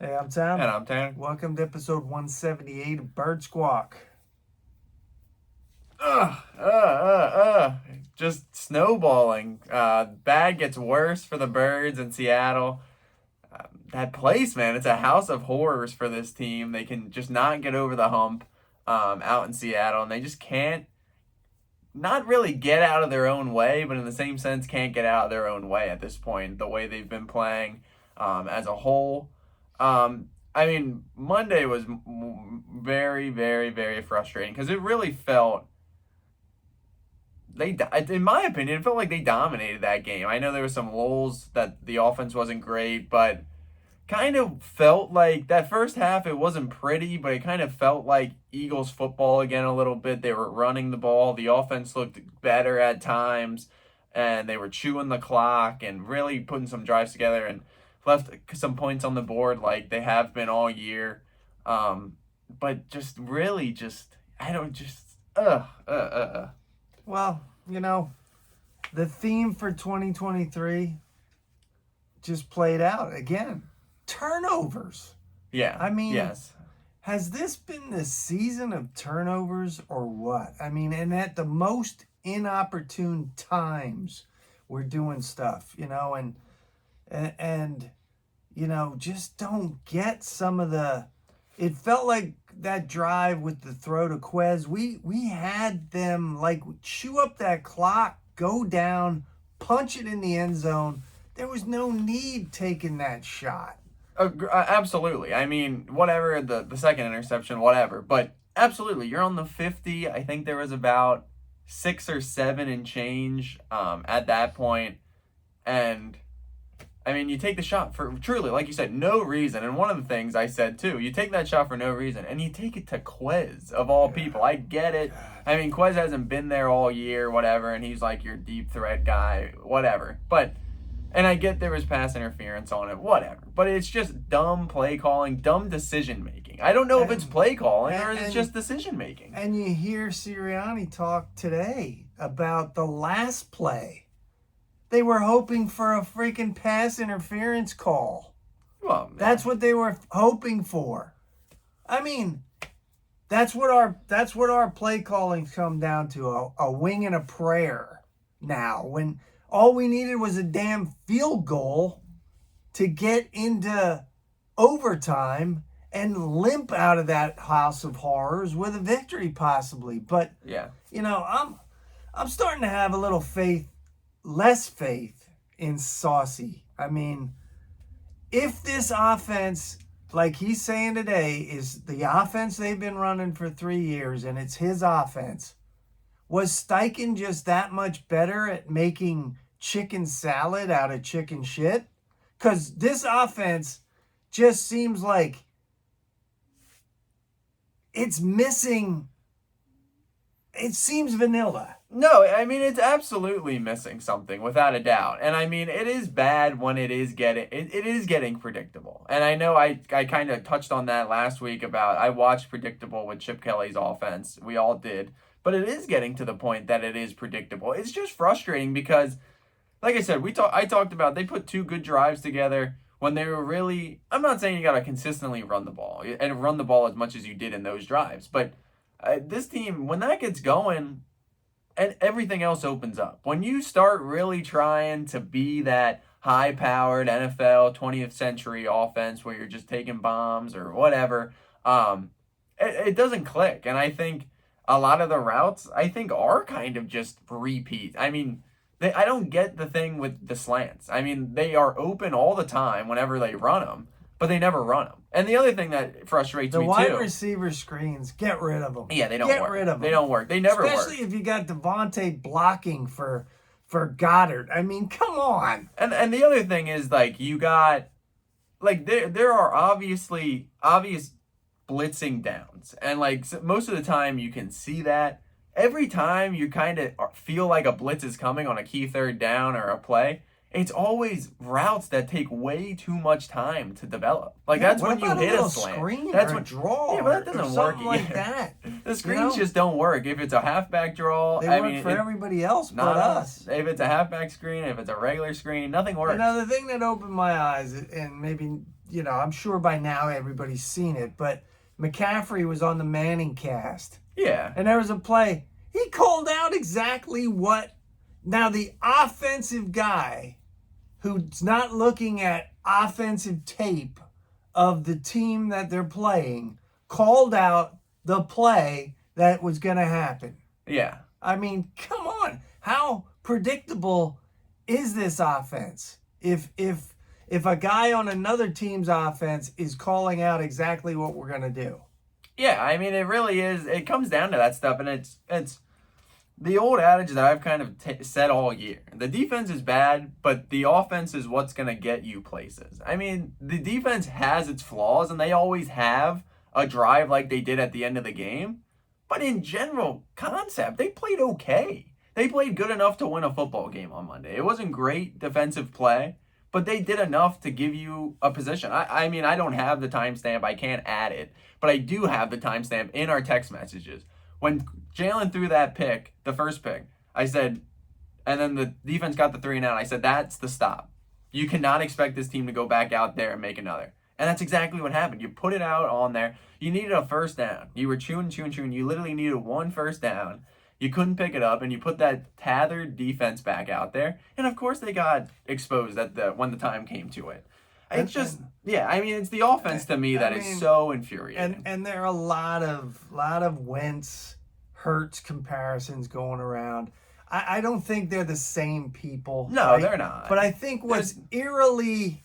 Hey, I'm Tom. And I'm Tanner. Welcome to episode 178 of Bird Squawk. Just snowballing. Bad gets worse for the Birds in Seattle. That place, man, it's a house of horrors for this team. They can just not get over the hump out in Seattle, and they just can't, not really get out of their own way, but in the same sense, can't get out of their own way at this point, the way they've been playing as a whole. Monday was very, very, very frustrating because it really felt in my opinion, it felt like they dominated that game. I know there were some lulls that the offense wasn't great, but kind of felt like that first half it wasn't pretty, but it kind of felt like Eagles football again a little bit. They were running the ball. The offense looked better at times, and they were chewing the clock and really putting some drives together and left some points on the board like they have been all year. But just really just I don't just Well, the theme for 2023 just played out again. Turnovers. Yeah. I mean, yes. Has this been the season of turnovers or what? I mean, and at the most inopportune times, we're doing stuff, and just don't get some of the. It felt like that drive with the throw to Quez. We had them like chew up that clock, go down, punch it in the end zone. There was no need taking that shot. Absolutely. I mean, whatever, the second interception, whatever. But absolutely, you're on the 50. I think there was about 6 or 7 and change at that point. And, I mean, you take the shot for, truly, like you said, no reason. And one of the things I said, too, you take that shot for no reason. And you take it to Quez, of all people. I get it. I mean, Quez hasn't been there all year, whatever. And he's like your deep threat guy, whatever. And I get there was pass interference on it, whatever. But it's just dumb play calling, dumb decision making. I don't know if it's play calling or it's just decision making. And you hear Sirianni talk today about the last play. They were hoping for a freaking pass interference call. Well, that's what they were hoping for. I mean, that's what our play callings come down to, a wing and a prayer now. When all we needed was a damn field goal to get into overtime and limp out of that house of horrors with a victory possibly. But yeah, I'm starting to have a little less faith in Saucy. I mean, if this offense, like he's saying today, is the offense they've been running for 3 years and it's his offense, was Steichen just that much better at making chicken salad out of chicken shit? Because this offense just seems like it's missing. It seems vanilla. No, I mean, it's absolutely missing something, without a doubt. And I mean, it is bad when it is getting predictable. And I know I kind of touched on that last week about I watched predictable with Chip Kelly's offense. We all did. But it is getting to the point that it is predictable. It's just frustrating because, like I said, I talked about they put 2 good drives together when they were really, I'm not saying you got to consistently run the ball and run the ball as much as you did in those drives. But this team, when that gets going, and everything else opens up. When you start really trying to be that high-powered NFL 20th century offense where you're just taking bombs or whatever, it doesn't click. And I think a lot of the routes, are kind of just repeat. I mean, I don't get the thing with the slants. I mean, they are open all the time whenever they run them, but they never run them. And the other thing that frustrates me too. The wide receiver screens, get rid of them. Yeah, they don't work. Get rid of them. They don't work. They never work. Especially if you got Devontae blocking for Goddard. I mean, come on. And the other thing is, like, you got, like, there are obvious blitzing downs. And, like, most of the time you can see that. Every time you kind of feel like a blitz is coming on a key third down or a play, it's always routes that take way too much time to develop. Like, that's when you hit a slant. Screen that's or what a draw. Yeah, but that doesn't work. Like that. The screens just don't work. If it's a halfback draw, they work for everybody else but us. If it's a halfback screen, if it's a regular screen, nothing works. The thing that opened my eyes, and maybe I'm sure by now everybody's seen it, but McCaffrey was on the Manning cast. Yeah. And there was a play. He called out exactly what. Now, the offensive guy who's not looking at offensive tape of the team that they're playing called out the play that was going to happen. Yeah. I mean, come on. How predictable is this offense? If a guy on another team's offense is calling out exactly what we're going to do. Yeah, I mean, it really is. It comes down to that stuff, and it's the old adage that I've kind of said all year. The defense is bad, but the offense is what's going to get you places. I mean, the defense has its flaws, and they always have a drive like they did at the end of the game. But in general concept, they played okay. They played good enough to win a football game on Monday. It wasn't great defensive play, but they did enough to give you a position. I mean, I don't have the timestamp. I can't add it. But I do have the timestamp in our text messages. When Jalen threw that pick, the first pick, I said, and then the defense got the 3 and out, I said, that's the stop. You cannot expect this team to go back out there and make another. And that's exactly what happened. You put it out on there. You needed a first down. You were chewing. You literally needed one first down. You couldn't pick it up, and you put that tethered defense back out there. And, of course, they got exposed when the time came to it. It's just, I mean, it's the offense to me that is so infuriating. And there are a lot of Wentz, Hurts comparisons going around. I don't think they're the same people. No, right? They're not. But I think what's eerily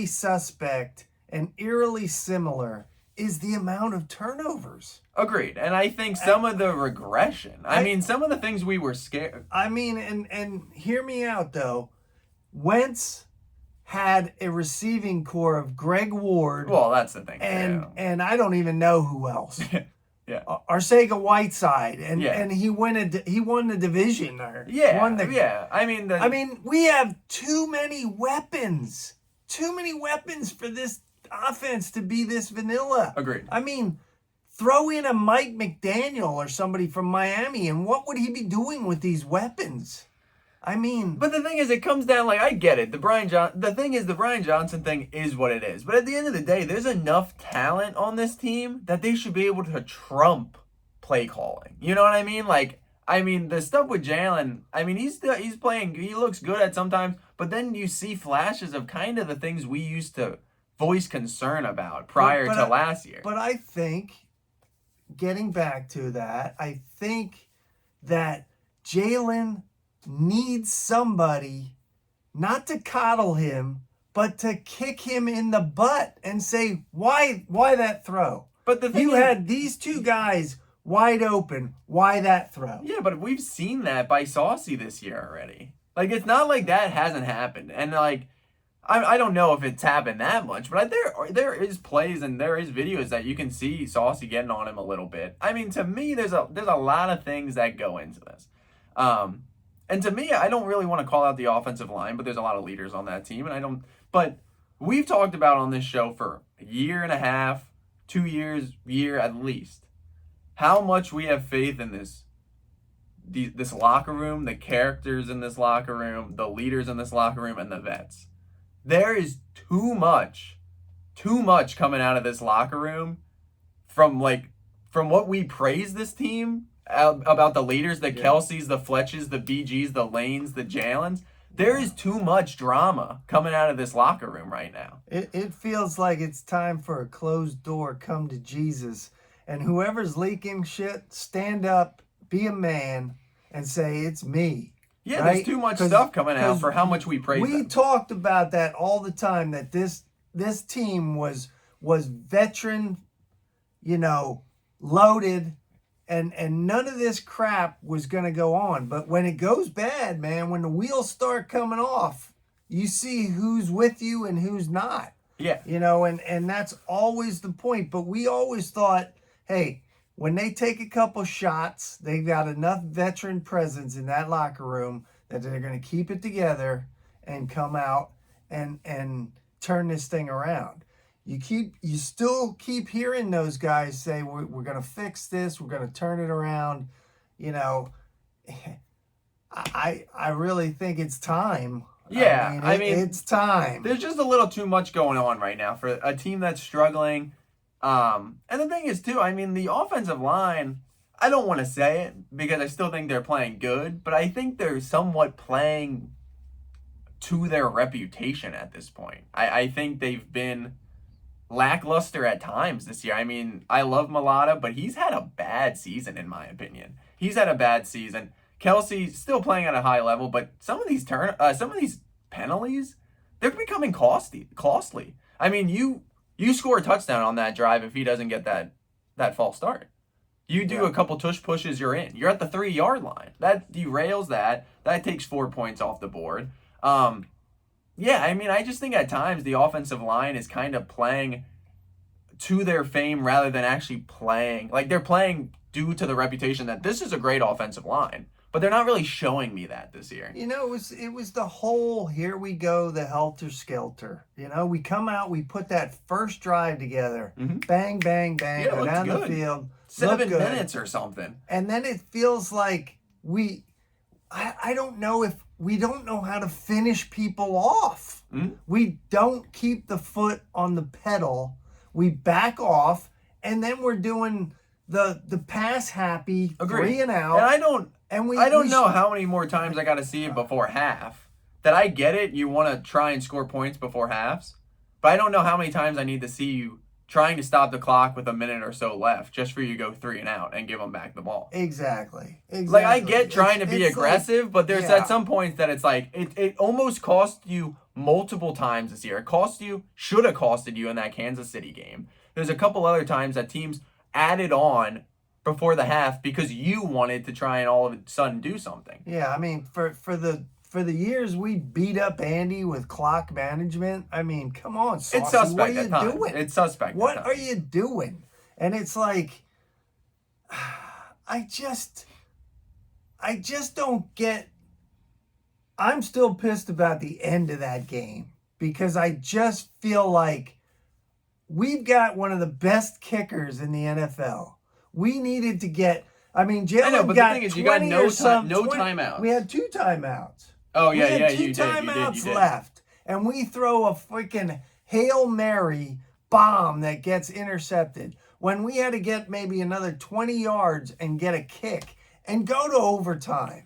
suspect and eerily similar is the amount of turnovers. Agreed. And I think some of the regression. I mean, some of the things we were scared. I mean, and hear me out, though. Wentz had a receiving core of Greg Ward. Well, that's the thing. And I don't even know who else. Yeah. Arcega Whiteside, and he won the division. I mean, we have too many weapons for this offense to be this vanilla. Agreed. I mean, throw in a Mike McDaniel or somebody from Miami, and what would he be doing with these weapons? I mean, but the thing is, it comes down, like, I get it. The Brian Johnson thing is what it is. But at the end of the day, there's enough talent on this team that they should be able to trump play calling. You know what I mean? Like, I mean, the stuff with Jalen, I mean, he's playing, he looks good at sometimes, but then you see flashes of kind of the things we used to voice concern about prior to last year. But I think, getting back to that, I think that Jalen needs somebody not to coddle him, but to kick him in the butt and say, why that throw? But the thing had these two guys wide open. Why that throw? Yeah, but we've seen that by Saucy this year already. Like, it's not like that hasn't happened. And, like, I don't know if it's happened that much, but there is plays and there is videos that you can see Saucy getting on him a little bit. I mean, to me, there's a lot of things that go into this. And to me, I don't really want to call out the offensive line, but there's a lot of leaders on that team, but we've talked about on this show for a year and a half, 2 year at least, how much we have faith in this locker room, the characters in this locker room, the leaders in this locker room, and the vets. There is too much coming out of this locker room from what we praise this team about the leaders, the Kelseys, the Fletches, the BGs, the Lanes, the Jalens. There is too much drama coming out of this locker room right now. It feels like it's time for a closed door, come to Jesus. And whoever's leaking shit, stand up, be a man, and say, it's me. Yeah, right? There's too much stuff coming out for how much we praise them. We talked about that all the time, that this team was veteran, loaded, and none of this crap was going to go on. But when it goes bad, man, when the wheels start coming off, you see who's with you and who's not. Yeah. And that's always the point. But we always thought, hey, when they take a couple shots, they've got enough veteran presence in that locker room that they're going to keep it together and come out and turn this thing around. You still keep hearing those guys say, we're going to fix this, we're going to turn it around. I really think it's time. Yeah, I mean, it's time. there's just a little too much going on right now for a team that's struggling. And the thing is, too, I mean, the offensive line, I don't want to say it because I still think they're playing good, but I think they're somewhat playing to their reputation at this point. I think they've been lackluster at times this year. I mean, I love Mulata, but he's had a bad season, in my opinion. He's had a bad season. Kelsey's still playing at a high level, but some of these penalties, they're becoming costly. I mean, you score a touchdown on that drive if he doesn't get that false start. You do a couple tush pushes, you're in. You're at the 3-yard line. That derails that. That takes 4 points off the board. Yeah, I mean, I just think at times the offensive line is kind of playing to their fame rather than actually playing. Like, they're playing due to the reputation that this is a great offensive line. But they're not really showing me that this year. You know, it was the whole, here we go, the helter-skelter. You know, we come out, we put that first drive together. Mm-hmm. Bang, bang, bang, go down the field. 7 minutes or something. And then it feels like I don't know if we don't know how to finish people off. Mm-hmm. We don't keep the foot on the pedal. We back off, and then we're doing the pass happy 3 and out. And I don't know how many more times I got to see it before half. That I get it, you want to try and score points before halves, but I don't know how many times I need to see you trying to stop the clock with a minute or so left just for you to go 3 and out and give them back the ball. Exactly. Like, I get trying to be aggressive, but there's at some points that it's like, it almost cost you multiple times this year. Should have costed you in that Kansas City game. There's a couple other times that teams added on before the half because you wanted to try and all of a sudden do something. Yeah, I mean, for the years we beat up Andy with clock management, I mean, come on, Saucy, it's suspect what are you at times. doing? It's suspect. What are you doing? And it's like, I just don't get. I'm still pissed about the end of that game because I just feel like we've got one of the best kickers in the NFL. We needed to get. I mean, Jalen got the thing is, you got no timeouts. We had 2 timeouts. Oh yeah, we had two timeouts left, and we throw a freaking Hail Mary bomb that gets intercepted when we had to get maybe another 20 yards and get a kick and go to overtime.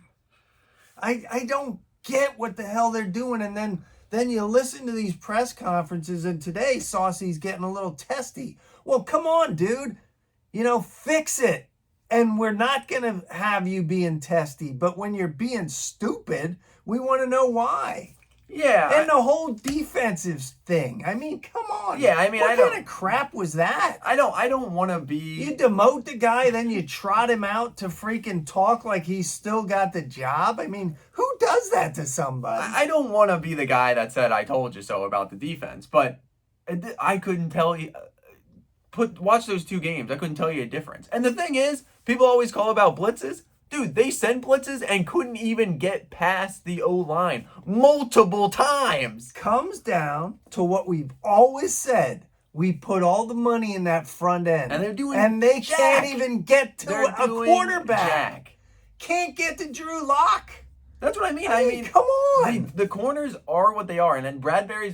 I don't get what the hell they're doing, and then you listen to these press conferences, and today Saucy's getting a little testy. Well, come on, dude. You know, fix it. And we're not going to have you being testy, but when you're being stupid, we want to know why. Yeah. And the whole defensive thing. I mean, come on. Yeah, I mean, what kind of crap was that? I don't want to be. You demote the guy, then you trot him out to freaking talk like he's still got the job. I mean, who does that to somebody? I don't want to be the guy that said I told you so about the defense, but I couldn't tell you. Watch those 2 games. I couldn't tell you a difference. And the thing is, people always call about blitzes. Dude, they sent blitzes and couldn't even get past the O-line multiple times. Comes down to what we've always said. We put all the money in that front end. And they're doing and they jack. Can't even get to a quarterback. Jack. Can't get to Drew Lock. That's what I mean. I mean, come on. The corners are what they are. And then Bradbury's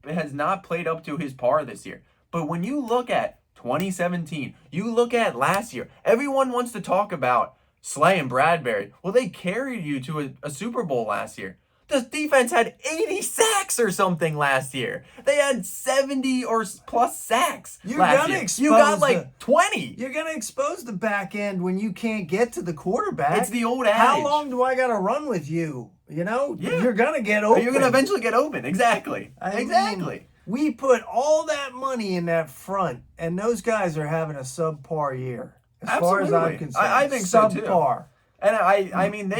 has not played up to his par this year. But when you look at 2017, you look at last year, everyone wants to talk about Slay and Bradbury. Well, they carried you to a Super Bowl last year. The defense had 80 sacks or something last year. They had 70 or plus sacks last year. You got like 20. You're going to expose the back end when you can't get to the quarterback. It's the old adage. How long do I got to run with you? You know, yeah. You're going to get open. You're going to eventually get open. Exactly. Exactly. We put all that money in that front, and those guys are having a subpar year. As far as I'm concerned. I think so too. Subpar. And I mean,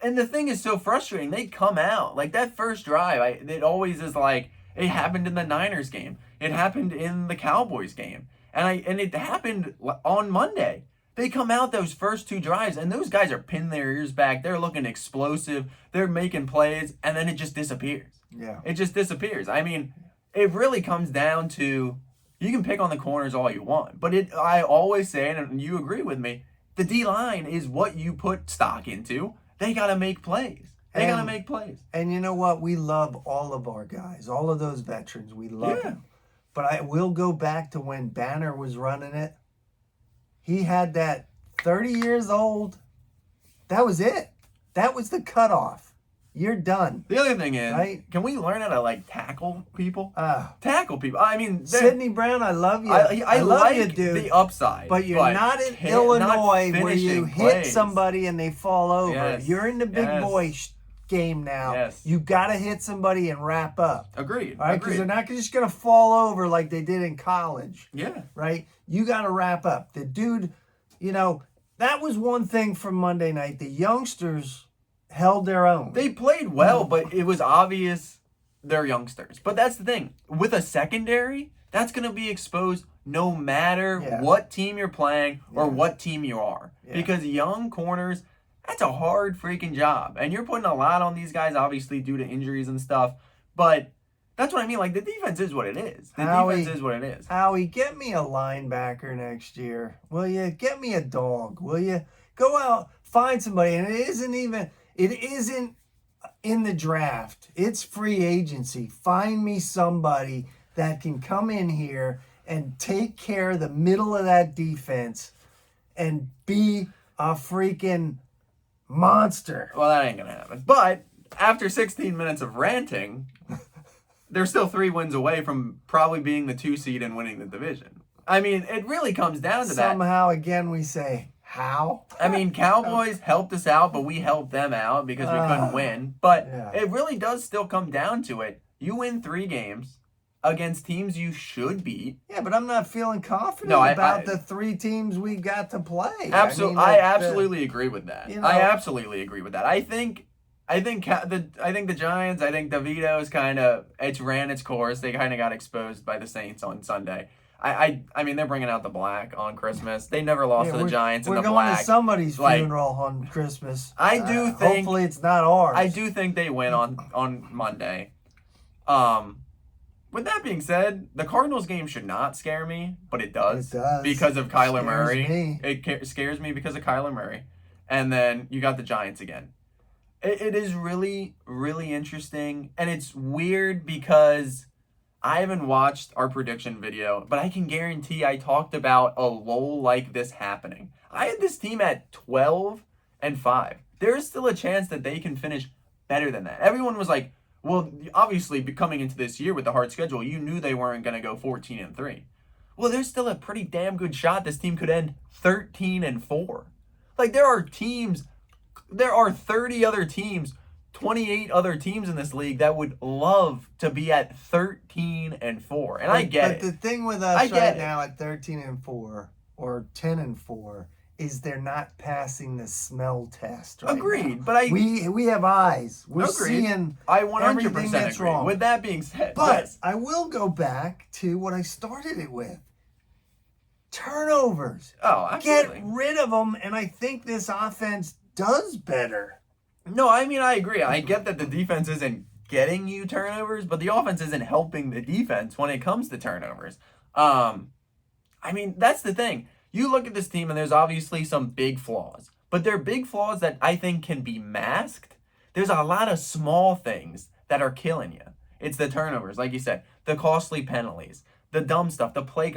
and the thing is so frustrating. They come out. Like, that first drive, it always is like, it happened in the Niners game. It happened in the Cowboys game. And it happened on Monday. They come out those first 2 drives, and those guys are pinning their ears back. They're looking explosive. They're making plays, and then it just disappears. Yeah. It just disappears. I mean, it really comes down to, you can pick on the corners all you want, but I always say, and you agree with me, the D-line is what you put stock into. They got to make plays. They got to make plays. And you know what? We love all of our guys, all of those veterans. We love them. But I will go back to when Banner was running it. He had that 30 years old. That was it. That was the cutoff. You're done. The other thing is, right? Can we learn how to tackle people? Tackle people. I mean, Sidney Brown, I love you. I love like you, dude. the upside, but you're not in Illinois where you hit somebody and they fall over. Yes. You're in the big boy game now. Yes. You got to hit somebody and wrap up. Agreed. All right, because they're not just going to fall over like they did in college. Yeah. Right? You got to wrap up. The dude, that was one thing from Monday night. The youngsters held their own. They played well, but it was obvious they're youngsters. But that's the thing. With a secondary, that's going to be exposed no matter what team you're playing or what team you are. Yeah. Because young corners, that's a hard freaking job. And you're putting a lot on these guys, obviously, due to injuries and stuff. But that's what I mean. The defense is what it is. Defense is what it is. Howie, get me a linebacker next year. Will you? Get me a dog. Will you? Go out, find somebody. And it isn't in the draft. It's free agency. Find me somebody that can come in here and take care of the middle of that defense and be a freaking monster. Well, that ain't going to happen. But after 16 minutes of ranting, they're still 3 wins away from probably being the 2 seed and winning the division. I mean, it really comes down to that. Somehow, again, we say, how? I mean, Cowboys helped us out, but we helped them out because we couldn't win. But it really does still come down to it. You win 3 games against teams you should beat. Yeah, but I'm not feeling confident about the 3 teams we got to play. Absolutely, I absolutely agree with that. I absolutely agree with that. I think the Giants, I think DeVito's it's ran its course. They kind of got exposed by the Saints on Sunday. I mean, they're bringing out the black on Christmas. They never lost to the Giants in the black. We're going to somebody's funeral on Christmas. I do think. Hopefully it's not ours. I do think they win on Monday. With that being said, the Cardinals game should not scare me, but it does. It does. Because of Kyler Murray. It scares me because of Kyler Murray. And then you got the Giants again. It is really, really interesting. And it's weird because I haven't watched our prediction video, but I can guarantee I talked about a lull like this happening. I had this team at 12-5. There's still a chance that they can finish better than that. Everyone was like, well, obviously coming into this year with the hard schedule, you knew they weren't going to go 14-3. Well, there's still a pretty damn good shot this team could end 13-4. There are 30 other teams, 28 other teams in this league that would love to be at 13-4. And I get it. But the thing with us right now at 13-4 or 10-4 is they're not passing the smell test right Agreed. now. But we have eyes. We're seeing I 100% everything that's agree. wrong. With that being said, but I will go back to what I started it with. Turnovers. Oh, absolutely. Get rid of them, and I think this offense does better. No, I mean, I agree. I get that the defense isn't getting you turnovers, but the offense isn't helping the defense when it comes to turnovers. I mean, that's the thing. You look at this team, and there's obviously some big flaws, but they're big flaws that I think can be masked. There's a lot of small things that are killing you. It's the turnovers, like you said, the costly penalties, the dumb stuff, the play.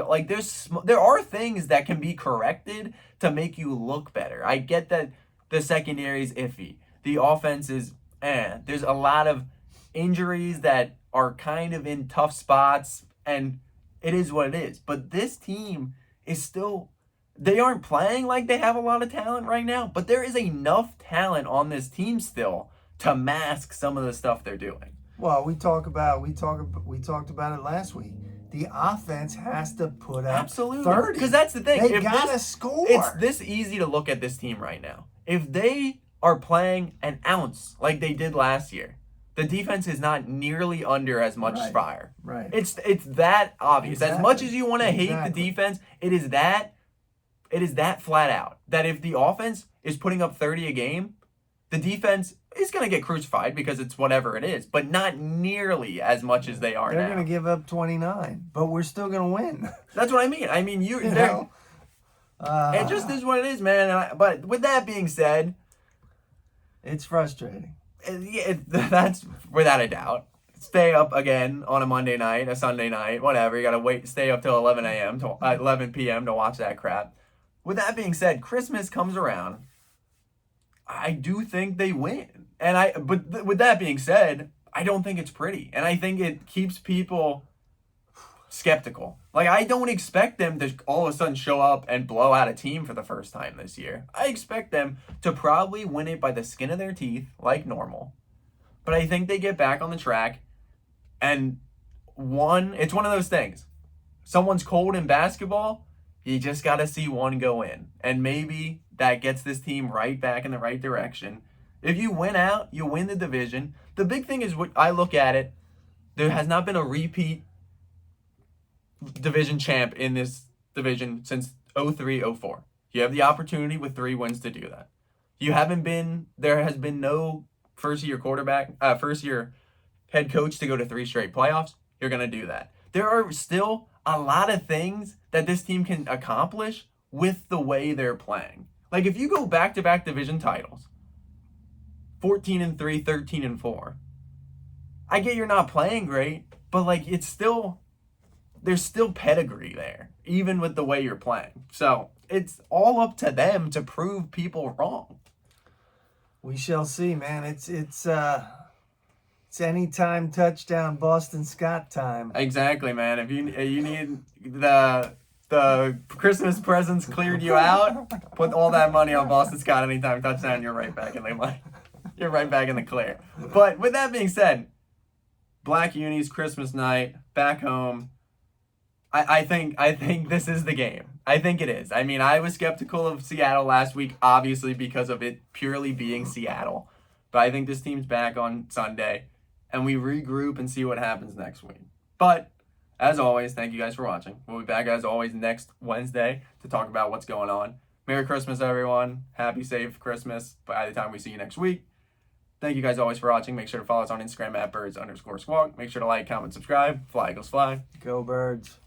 There are things that can be corrected to make you look better. I get that the secondary is iffy. The offense is There's a lot of injuries that are kind of in tough spots, and it is what it is. But this team is still, they aren't playing like they have a lot of talent right now, but there is enough talent on this team still to mask some of the stuff they're doing. Well, we talked about it last week. The offense has to put up 30. Because that's the thing. They gotta score. It's this easy to look at this team right now. If they are playing an ounce like they did last year, the defense is not nearly under as much fire. Right. It's that obvious. Exactly. As much as you want to hate the defense, it is that flat out. That if the offense is putting up 30 a game, the defense is going to get crucified because it's whatever it is, but not nearly as much as they are now. They're going to give up 29, but we're still going to win. That's what I mean. I mean, you know? It just is what it is, man. But with that being said, it's frustrating. That's without a doubt. Stay up again on a Monday night, a Sunday night, whatever. You gotta stay up till 11 p.m. to watch that crap. With that being said, Christmas comes around. I do think they win, but with that being said, I don't think it's pretty, and I think it keeps people skeptical. Like, I don't expect them to all of a sudden show up and blow out a team for the first time this year. I expect them to probably win it by the skin of their teeth, like normal. But I think they get back on the track, and it's one of those things. Someone's cold in basketball, you just got to see one go in. And maybe that gets this team right back in the right direction. If you win out, you win the division. The big thing is, what I look at it, there has not been a repeat division champ in this division since 03-04. You have the opportunity with 3 wins to do that. There has been no first year head coach to go to 3 straight playoffs. You're going to do that. There are still a lot of things that this team can accomplish with the way they're playing. Like, if you go back-to-back division titles, 14-3, 13-4, I get you're not playing great, but like, there's still pedigree there, even with the way you're playing. So it's all up to them to prove people wrong. We shall see, man. It's anytime touchdown Boston Scott time. Exactly, man. If you need the Christmas presents cleared you out, put all that money on Boston Scott anytime touchdown. You're right back in the money. You're right back in the clear. But with that being said, Black Unis, Christmas night, back home. I think this is the game. I think it is. I mean, I was skeptical of Seattle last week, obviously because of it purely being Seattle. But I think this team's back on Sunday, and we regroup and see what happens next week. But as always, thank you guys for watching. We'll be back as always next Wednesday to talk about what's going on. Merry Christmas, everyone. Happy, safe Christmas by the time we see you next week. Thank you guys always for watching. Make sure to follow us on Instagram at birds_squawk. Make sure to like, comment, subscribe. Fly, Eagles, fly. Go Birds.